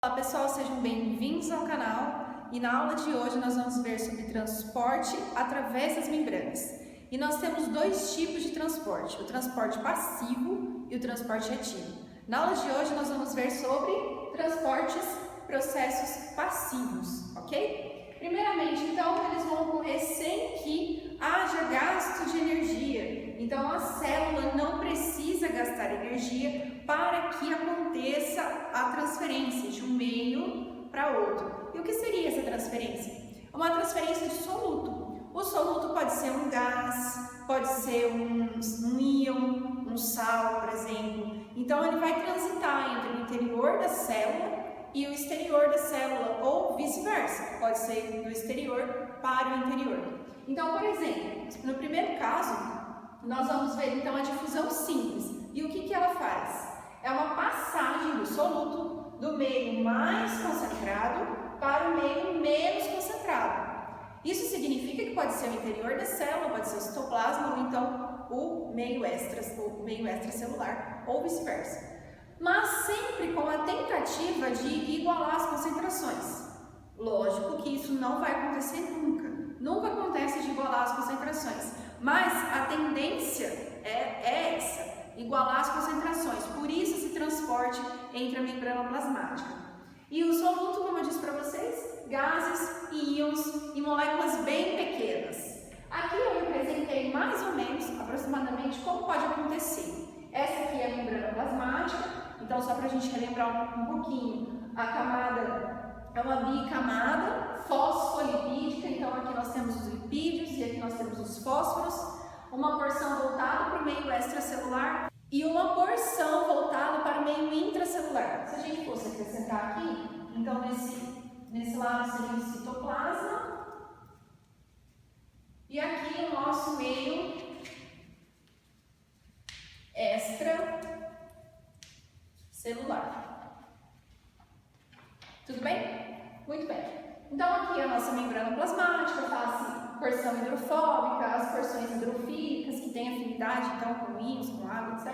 Olá pessoal, sejam bem-vindos ao canal e na aula de hoje nós vamos ver sobre transporte através das membranas. E nós temos dois tipos de transporte, o transporte passivo e o transporte ativo. Na aula de hoje nós vamos ver sobre processos passivos, ok? Primeiramente, então, eles vão ocorrer sem que haja gasto de energia. Então, a célula não precisa gastar energia para que aconteça a transferência de um meio para outro. E o que seria essa transferência? Uma transferência de soluto. O soluto pode ser um gás, pode ser um íon, um sal, por exemplo. Então, ele vai transitar entre o interior da célula e o exterior da célula, ou vice-versa, pode ser do exterior para o interior. Então, por exemplo, no primeiro caso, nós vamos ver então a difusão simples. E o que ela faz? É uma passagem do soluto do meio mais concentrado para o meio menos concentrado. Isso significa que pode ser o interior da célula, pode ser o citoplasma, ou então o meio extracelular, ou vice-versa. Mas sempre com a tentativa de igualar as concentrações. Lógico que isso não vai acontecer nunca. Nunca acontece de igualar as concentrações. Mas a tendência é essa, igualar as concentrações. Por isso esse transporte entre a membrana plasmática. E o soluto, como eu disse para vocês, gases, íons e moléculas bem pequenas. Aqui eu representei mais ou menos, aproximadamente, como pode acontecer. Essa aqui é a membrana plasmática. Então, só para a gente relembrar um pouquinho, a camada é uma bicamada fosfolipídica. Então, aqui nós temos os lipídios e aqui nós temos os fósforos. Uma porção voltada para o meio extracelular e uma porção voltada para o meio intracelular. Se a gente fosse acrescentar aqui, então nesse lado seria o citoplasma e aqui o nosso meio extracelular. Tudo bem? Muito bem. Então aqui a nossa membrana plasmática, faz porção hidrofóbica, as porções hidrofílicas que têm afinidade então com íons, com água, etc.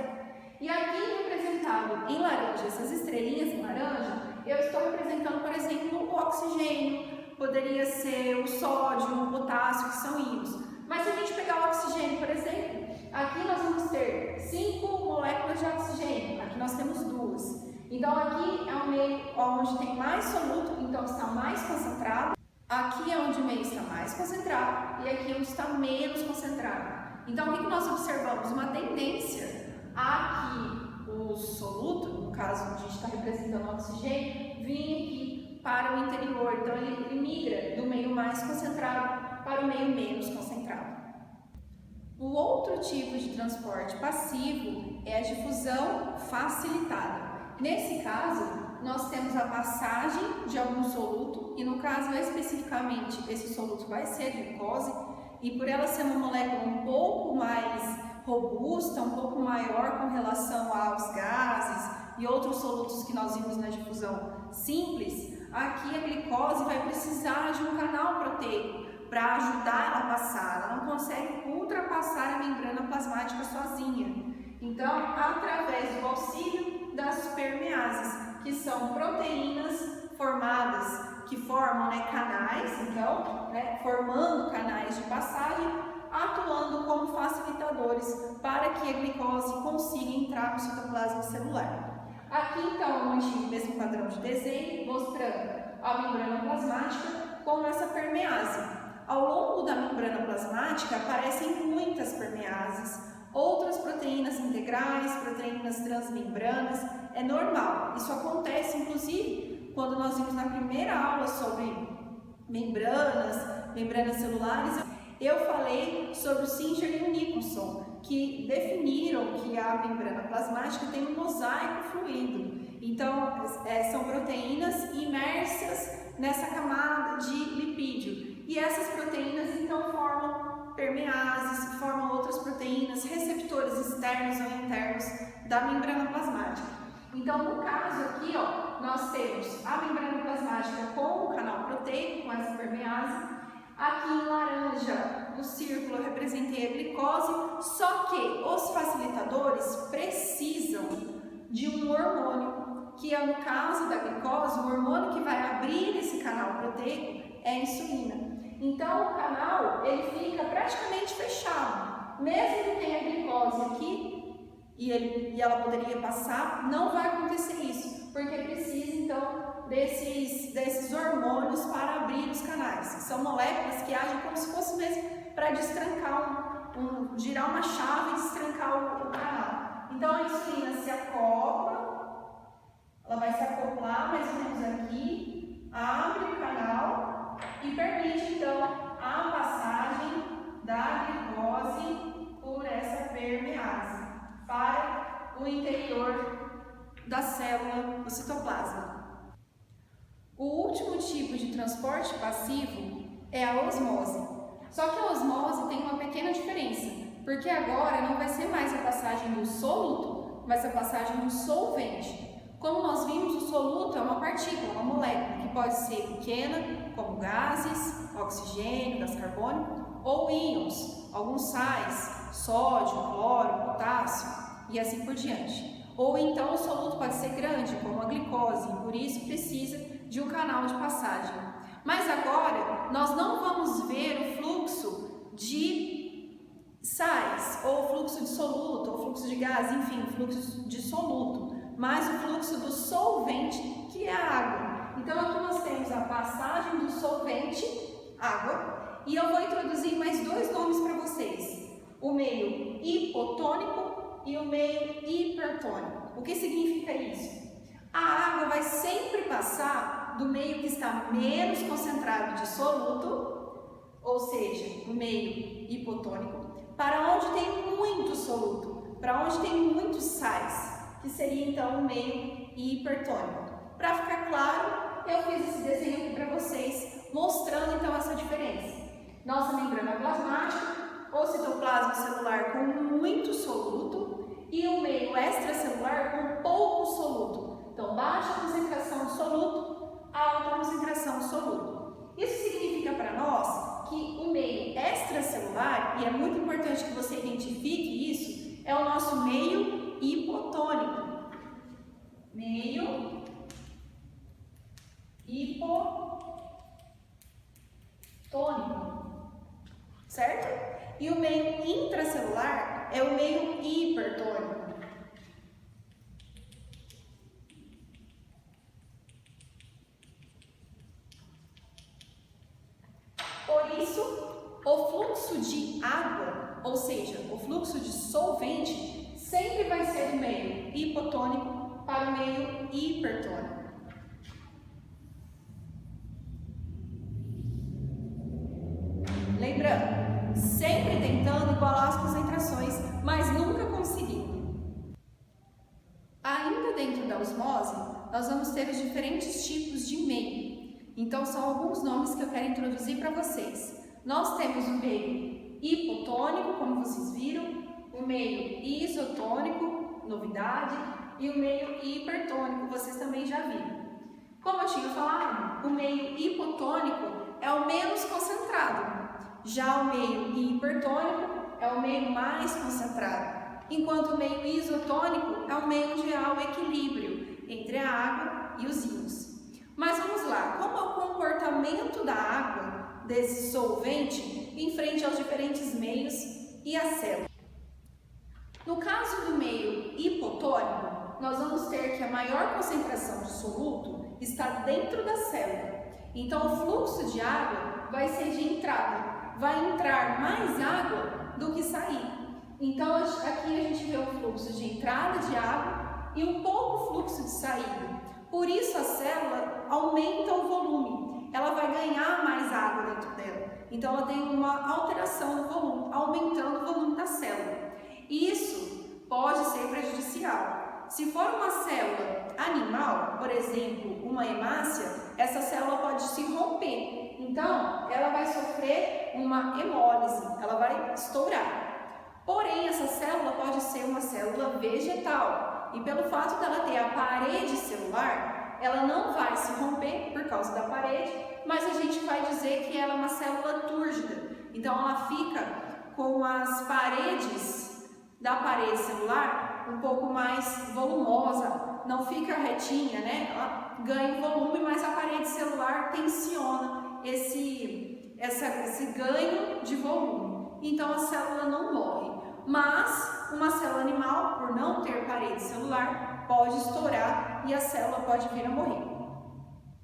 E aqui representado em laranja, essas estrelinhas em laranja, eu estou representando, por exemplo, o oxigênio, poderia ser o sódio, o potássio, que são íons. Mas se a gente pegar o oxigênio, por exemplo, aqui nós vamos ter 5 moléculas de oxigênio, aqui nós temos 2. Então aqui é o meio onde tem mais soluto, então está mais concentrado. Aqui é onde o meio está mais concentrado e aqui é onde está menos concentrado. Então o que nós observamos? Uma tendência a que o soluto, no caso onde a gente está representando o oxigênio, vinha aqui para o interior. Então ele migra do meio mais concentrado para o meio menos concentrado. O outro tipo de transporte passivo é a difusão facilitada. Nesse caso, nós temos a passagem de algum soluto, e no caso especificamente esse soluto vai ser a glicose, e por ela ser uma molécula um pouco mais robusta, um pouco maior com relação aos gases e outros solutos que nós vimos na difusão simples, aqui a glicose vai precisar de um canal proteico para ajudar ela a passar, ela não consegue ultrapassar a membrana plasmática sozinha. Então, através do auxílio das permeases, que são proteínas formadas, que formam canais, então, formando canais de passagem, atuando como facilitadores para que a glicose consiga entrar no citoplasma celular. Aqui, então, eu mantive o mesmo padrão de desenho, mostrando a membrana plasmática com essa permease. Ao longo da membrana plasmática aparecem muitas permeases, outras proteínas integrais, proteínas transmembranas, é normal. Isso acontece, inclusive, quando nós vimos na primeira aula sobre membranas celulares, eu falei sobre o Singer e o Nicholson, que definiram que a membrana plasmática tem um mosaico fluido. Então, são proteínas imersas nessa camada de lipídio. E essas proteínas, então, formam permeases, formam outras proteínas, receptores externos ou internos da membrana plasmática. Então, no caso aqui, nós temos a membrana plasmática com o canal proteico, com essa permease. Aqui em laranja, no círculo, eu representei a glicose, só que os facilitadores precisam de um hormônio que que no caso da glicose, o hormônio que vai abrir esse canal proteico é a insulina. Então, o canal ele fica praticamente fechado. Mesmo que tenha glicose aqui e ela poderia passar, não vai acontecer isso, porque precisa então desses hormônios para abrir os canais. São moléculas que agem como se fosse mesmo para destrancar, girar uma chave e destrancar o canal. Então, a insulina se acopla, ela vai se acoplar mais ou menos aqui, abre o canal e permite então a passagem da glicose por essa permease para o interior da célula do citoplasma. O último tipo de transporte passivo é a osmose. Só que a osmose tem uma pequena diferença, porque agora não vai ser mais a passagem do soluto, vai ser a passagem do solvente. Como nós vimos, o soluto é uma partícula, uma molécula, que pode ser pequena, como gases, oxigênio, gás carbônico, ou íons, alguns sais, sódio, cloro, potássio e assim por diante. Ou então o soluto pode ser grande, como a glicose, e por isso precisa de um canal de passagem. Mas agora nós não vamos ver o fluxo de sais, ou fluxo de soluto, ou fluxo de gás, enfim, o fluxo de soluto, mas o fluxo do solvente, que é a água. Então aqui nós temos a passagem do solvente, água, e eu vou introduzir mais dois nomes para vocês: o meio hipotônico e o meio hipertônico. O que significa isso? A água vai sempre passar do meio que está menos concentrado de soluto, ou seja, o meio hipotônico, para onde tem muito soluto, para onde tem muitos sais, que seria então o meio hipertônico. Para ficar claro, eu fiz esse desenho aqui para vocês, mostrando então essa diferença. Nossa membrana plasmática, o citoplasma celular com muito soluto e o meio extracelular com pouco soluto. Então, baixa concentração de soluto, alta concentração de soluto. Isso significa para nós que o meio extracelular, e é muito importante que você identifique isso, é o nosso meio hipotônico. Meio hipotônico, certo? E o meio intracelular é o meio hipertônico. Por isso, o fluxo de água, ou seja, o fluxo de solvente, sempre vai ser do meio hipotônico para o meio hipertônico. Lembrando, sempre tentando igualar as concentrações, mas nunca conseguindo. Ainda dentro da osmose, nós vamos ter os diferentes tipos de meio. Então, são alguns nomes que eu quero introduzir para vocês. Nós temos o meio hipotônico, como vocês viram, o meio isotônico, novidade, e o meio hipertônico, vocês também já viram. Como eu tinha falado, o meio hipotônico é o menos concentrado. Já o meio hipertônico é o meio mais concentrado, enquanto o meio isotônico é o meio onde há o equilíbrio entre a água e os íons. Mas vamos lá, como é o comportamento da água, desse solvente, em frente aos diferentes meios e às células? No caso do meio hipotônico, nós vamos ter que a maior concentração de soluto está dentro da célula. Então, o fluxo de água vai ser de entrada, vai entrar mais água do que sair. Então, aqui a gente vê um fluxo de entrada de água e um pouco fluxo de saída. Por isso, a célula aumenta o volume, ela vai ganhar mais água dentro dela. Então, ela tem uma alteração no volume, aumentando o volume da célula. Isso pode ser prejudicial. Se for uma célula animal, por exemplo, uma hemácia, essa célula pode se romper. Então, ela vai sofrer uma hemólise, ela vai estourar. Porém, essa célula pode ser uma célula vegetal. E pelo fato dela ter a parede celular, ela não vai se romper por causa da parede, mas a gente vai dizer que ela é uma célula túrgida. Então, ela fica com as paredes da parede celular um pouco mais volumosa, não fica retinha, né? Ela ganha volume, mas a parede celular tensiona esse ganho de volume. Então a célula não morre. Mas uma célula animal, por não ter parede celular, pode estourar e a célula pode vir a morrer.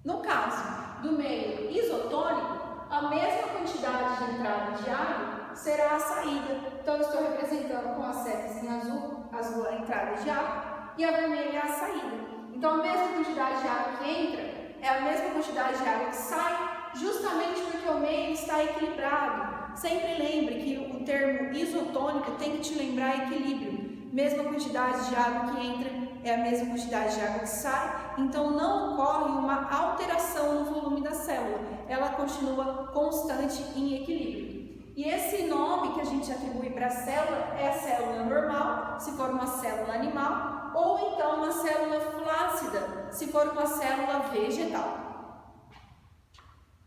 No caso do meio isotônico, a mesma quantidade de entrada de água será a saída. Então eu estou representando com as setas em azul a entrada de água e a vermelha a saída. Então a mesma quantidade de água que entra é a mesma quantidade de água que sai, justamente porque o meio está equilibrado. Sempre lembre que o termo isotônica tem que te lembrar equilíbrio. Mesma quantidade de água que entra é a mesma quantidade de água que sai, então não ocorre uma alteração no volume da célula, ela continua constante em equilíbrio. E esse nome que a gente atribui para a célula é a célula normal, se for uma célula animal, ou então uma célula flácida, se for uma célula vegetal.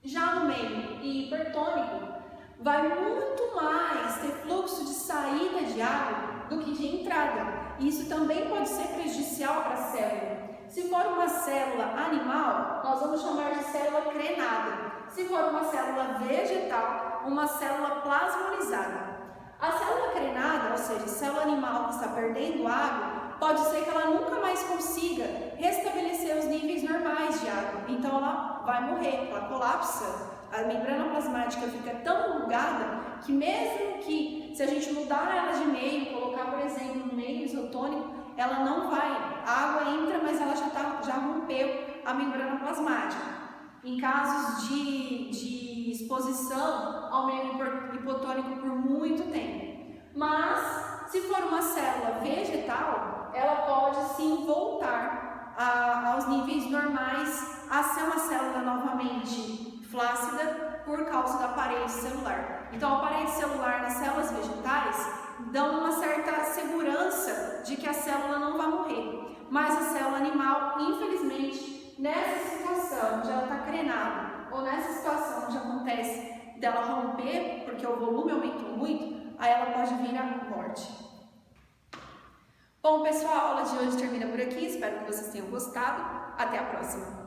Já no meio hipertônico, vai muito mais ter fluxo de saída de água do que de entrada. Isso também pode ser prejudicial para a célula. Se for uma célula animal, nós vamos chamar de célula crenada. Se for uma célula vegetal, uma célula plasmonizada. A célula crenada, ou seja, célula animal que está perdendo água, pode ser que ela nunca mais consiga restabelecer os níveis normais de água. Então ela vai morrer, ela colapsa. A membrana plasmática fica tão enrugada que mesmo que, se a gente mudar ela de meio, colocar, por exemplo, no meio isotônico, ela não vai. A água entra, mas ela já rompeu a membrana plasmática. Em casos de exposição ao meio hipotônico por muito tempo. Mas, se for uma célula vegetal, ela pode sim voltar aos níveis normais, a ser uma célula novamente flácida por causa da parede celular. Então, a parede celular nas células vegetais dão uma certa segurança de que a célula não vai morrer. Mas a célula animal, infelizmente, nessa situação onde ela está crenada, ou nessa situação onde acontece dela romper, porque o volume aumentou muito, aí ela pode vir à morte. Bom, pessoal, a aula de hoje termina por aqui. Espero que vocês tenham gostado. Até a próxima!